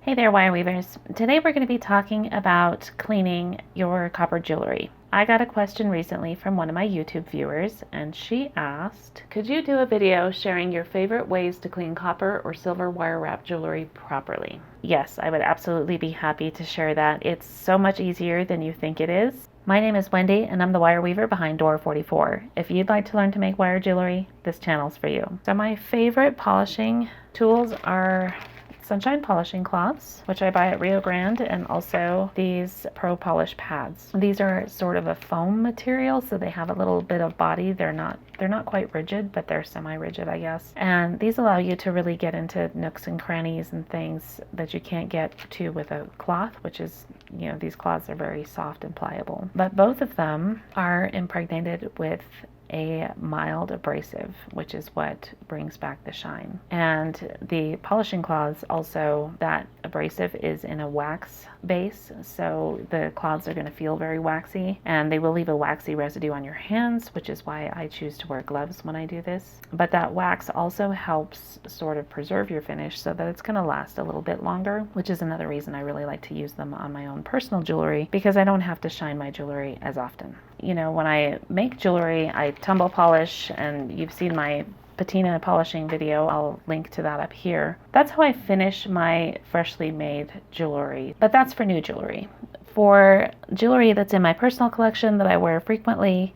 Hey there, wire weavers. Today we're going to be talking about cleaning your copper jewelry. I got a question recently from one of my YouTube viewers, and she asked, could you do a video sharing your favorite ways to clean copper or silver wire wrap jewelry properly? Yes, I would absolutely be happy to share that. It's so much easier than you think it is. My name is Wendy, and I'm the wire weaver behind Door 44. If you'd like to learn to make wire jewelry, this channel's for you. So my favorite polishing tools are sunshine polishing cloths, which I buy at Rio Grande, and also these Pro Polish pads. These are sort of a foam material, so they have a little bit of body. They're not quite rigid, but they're semi-rigid, I guess. And these allow you to really get into nooks and crannies and things that you can't get to with a cloth, which is, you know, these cloths are very soft and pliable. But both of them are impregnated with a mild abrasive, which is what brings back the shine. And the polishing cloths also, that abrasive is in a wax base, so the cloths are going to feel very waxy, and they will leave a waxy residue on your hands, which is why I choose to wear gloves when I do this. But that wax also helps sort of preserve your finish so that it's going to last a little bit longer, which is another reason I really like to use them on my own personal jewelry, because I don't have to shine my jewelry as often. You know, when I make jewelry, I tumble polish, and you've seen my patina polishing video. I'll link to that up here. That's how I finish my freshly made jewelry, but that's for new jewelry. For jewelry that's in my personal collection that I wear frequently,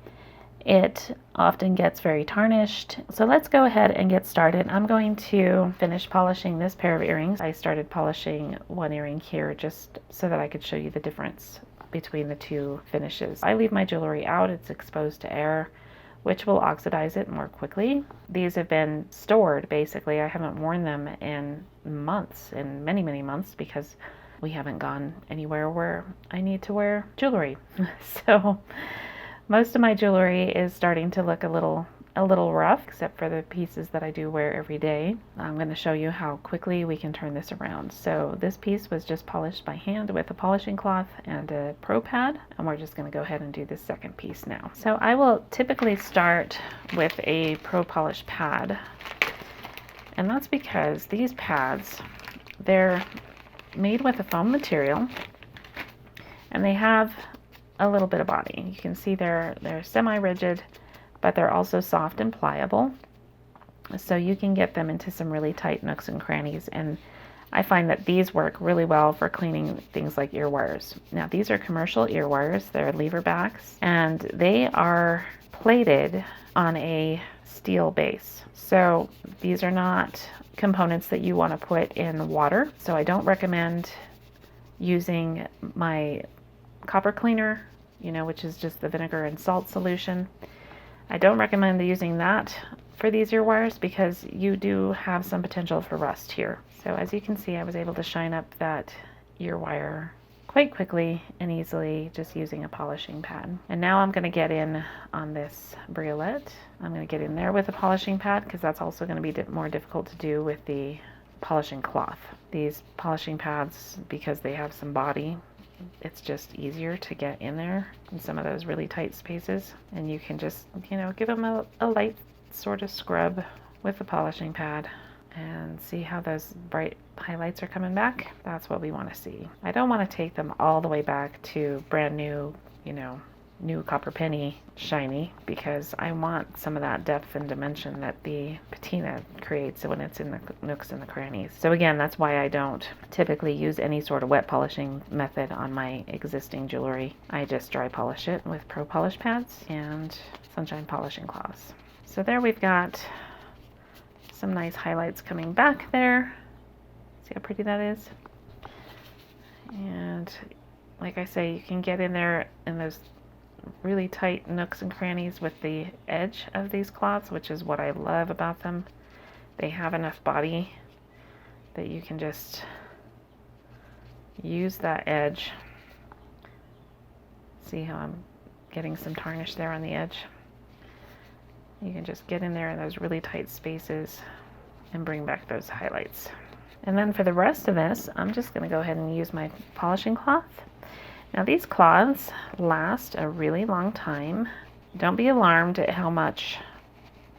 it often gets very tarnished. So let's go ahead and get started. I'm going to finish polishing this pair of earrings. I started polishing one earring here just so that I could show you the difference between the two finishes. I leave my jewelry out. It's exposed to air, which will oxidize it more quickly. These have been stored, basically. I haven't worn them in months, in many, many months, because we haven't gone anywhere where I need to wear jewelry. So most of my jewelry is starting to look a little rough, except for the pieces that I do wear every day. I'm going to show you how quickly we can turn this around. So this piece was just polished by hand with a polishing cloth and a Pro pad, and we're just going to go ahead and do this second piece now. So I will typically start with a Pro Polish pad, and that's because these pads, they're made with a foam material, and they have a little bit of body. You can see they're semi-rigid, but they're also soft and pliable, so you can get them into some really tight nooks and crannies. And I find that these work really well for cleaning things like ear wires. Now, these are commercial ear wires. They're lever backs, and they are plated on a steel base. So these are not components that you want to put in water. So I don't recommend using my copper cleaner, you know, which is just the vinegar and salt solution. I don't recommend using that for these ear wires because you do have some potential for rust here. So as you can see, I was able to shine up that ear wire quite quickly and easily just using a polishing pad. And now I'm going to get in on this briolet. I'm going to get in there with a polishing pad because that's also going to be more difficult to do with the polishing cloth. These polishing pads, because they have some body, it's just easier to get in there in some of those really tight spaces, and you can just, you know, give them a light sort of scrub with the polishing pad and see how those bright highlights are coming back. That's what we want to see. I don't want to take them all the way back to brand new, you know, new copper penny shiny, because I want some of that depth and dimension that the patina creates when it's in the nooks and the crannies. So again, that's why I don't typically use any sort of wet polishing method on my existing jewelry. I just dry polish it with Pro Polish pads and sunshine polishing cloths. So there we've got some nice highlights coming back there. See how pretty that is? And like I say, you can get in there in those really tight nooks and crannies with the edge of these cloths, which is what I love about them. They have enough body that you can just use that edge. See how I'm getting some tarnish there on the edge? You can just get in there in those really tight spaces and bring back those highlights. And then for the rest of this, I'm just going to go ahead and use my polishing cloth. Now these cloths last a really long time. Don't be alarmed at how much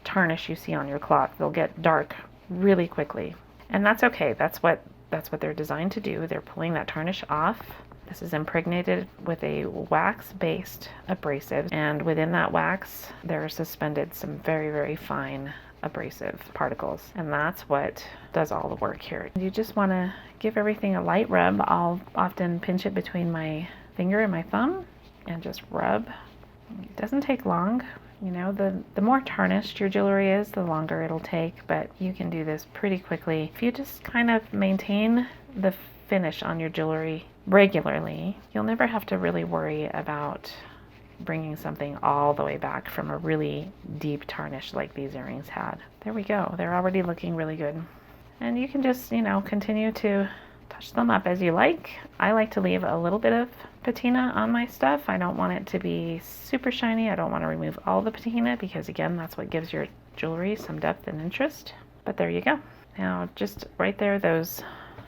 tarnish you see on your cloth. They'll get dark really quickly. And that's okay. That's what that's what they're designed to do. They're pulling that tarnish off. This is impregnated with a wax-based abrasive, and within that wax there are suspended some very, very fine abrasive particles, and that's what does all the work here. You just want to give everything a light rub. I'll often pinch it between my finger and my thumb and just rub. It doesn't take long. You know, the more tarnished your jewelry is, the longer it'll take, but you can do this pretty quickly. If you just kind of maintain the finish on your jewelry regularly, you'll never have to really worry about bringing something all the way back from a really deep tarnish like these earrings had. There we go. They're already looking really good. And you can just, you know, continue to touch them up as you like. I like to leave a little bit of patina on my stuff. I don't want it to be super shiny. I don't want to remove all the patina because, again, that's what gives your jewelry some depth and interest. But there you go. Now, just right there, those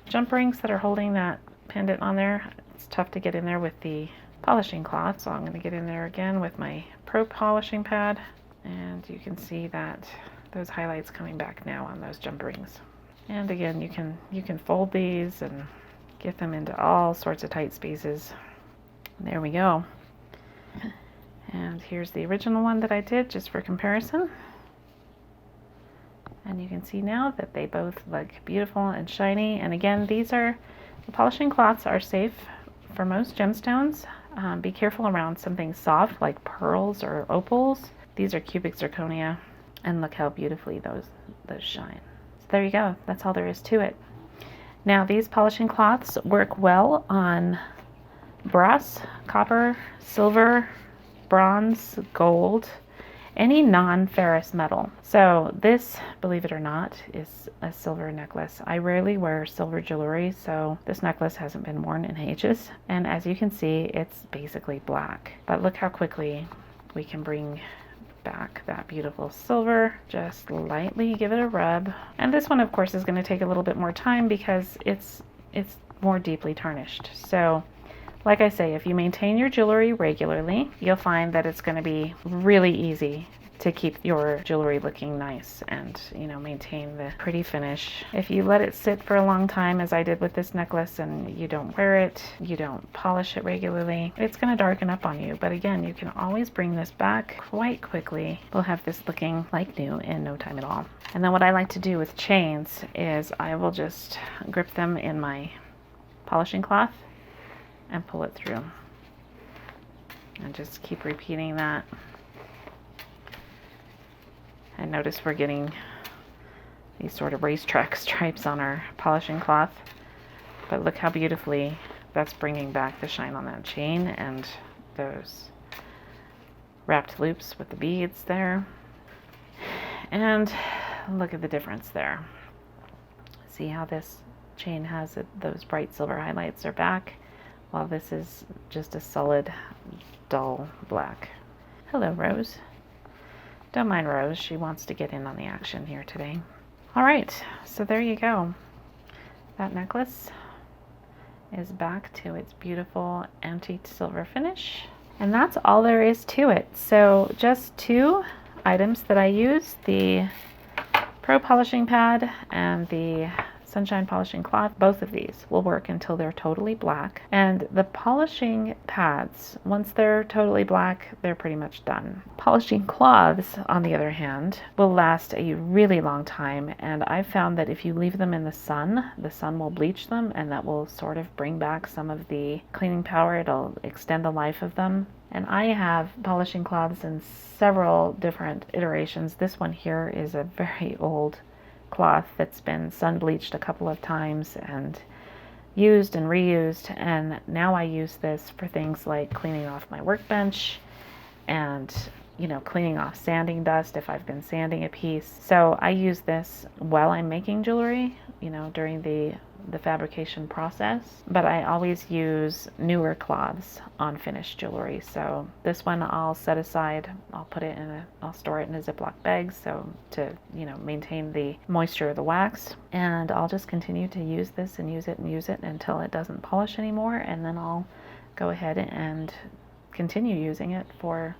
jump rings that are holding that pendant on there, it's tough to get in there with the polishing cloth, so I'm going to get in there again with my Pro polishing pad, and you can see that those highlights coming back now on those jump rings. And again, you can fold these and get them into all sorts of tight spaces. There we go. And here's the original one that I did just for comparison. And you can see now that they both look beautiful and shiny. And again, the polishing cloths are safe for most gemstones. Be careful around something soft like pearls or opals. These are cubic zirconia, and look how beautifully those shine. So there you go. That's all there is to it. Now, these polishing cloths work well on brass, copper, silver, bronze, gold, any non-ferrous metal. So this, believe it or not, is a silver necklace. I rarely wear silver jewelry, so this necklace hasn't been worn in ages. And as you can see, it's basically black. But look how quickly we can bring back that beautiful silver. Just lightly give it a rub. And this one, of course, is going to take a little bit more time because it's more deeply tarnished. So like I say, if you maintain your jewelry regularly, you'll find that it's going to be really easy to keep your jewelry looking nice and, you know, maintain the pretty finish. If you let it sit for a long time, as I did with this necklace, and you don't wear it, you don't polish it regularly, it's going to darken up on you. But again, you can always bring this back quite quickly. We'll have this looking like new in no time at all. And then what I like to do with chains is I will just grip them in my polishing cloth and pull it through, and just keep repeating that. And notice we're getting these sort of racetrack stripes on our polishing cloth, but look how beautifully that's bringing back the shine on that chain and those wrapped loops with the beads there. And look at the difference there. See how this chain has those bright silver highlights are back, while this is just a solid, dull black. Hello, Rose. Don't mind Rose, she wants to get in on the action here today. All right, so there you go. That necklace is back to its beautiful antique silver finish. And that's all there is to it. So just two items that I use, the Pro polishing pad and the Sunshine polishing cloth. Both of these will work until they're totally black. And the polishing pads, once they're totally black, they're pretty much done. Polishing cloths, on the other hand, will last a really long time. And I've found that if you leave them in the sun will bleach them, and that will sort of bring back some of the cleaning power. It'll extend the life of them. And I have polishing cloths in several different iterations. This one here is a very old cloth that's been sun bleached a couple of times and used and reused, and now I use this for things like cleaning off my workbench and, you know, cleaning off sanding dust if I've been sanding a piece. So I use this while I'm making jewelry, you know, during the fabrication process, but I always use newer cloths on finished jewelry. So this one I'll set aside, I'll store it in a Ziploc bag, so to, you know, maintain the moisture of the wax, and I'll just continue to use this and use it until it doesn't polish anymore, and then I'll go ahead and continue using it for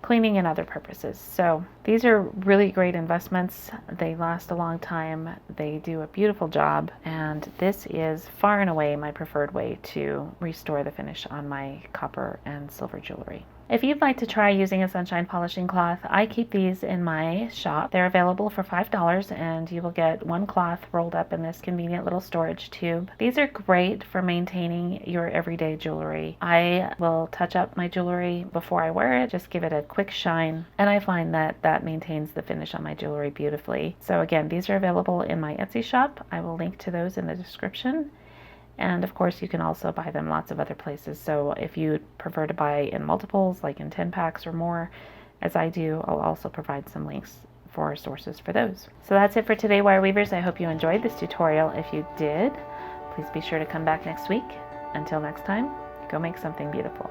cleaning and other purposes. So these are really great investments. They last a long time. They do a beautiful job. And this is far and away my preferred way to restore the finish on my copper and silver jewelry. If you'd like to try using a sunshine polishing cloth, I keep these in my shop. They're available for $5 and you will get one cloth rolled up in this convenient little storage tube. These are great for maintaining your everyday jewelry. I will touch up my jewelry before I wear it, just give it a quick shine, and I find that that maintains the finish on my jewelry beautifully. So again, these are available in my Etsy shop. I will link to those in the description. And of course, you can also buy them lots of other places. So if you prefer to buy in multiples, like in 10 packs or more, as I do, I'll also provide some links for sources for those. So that's it for today, Wire Weavers. I hope you enjoyed this tutorial. If you did, please be sure to come back next week. Until next time, go make something beautiful.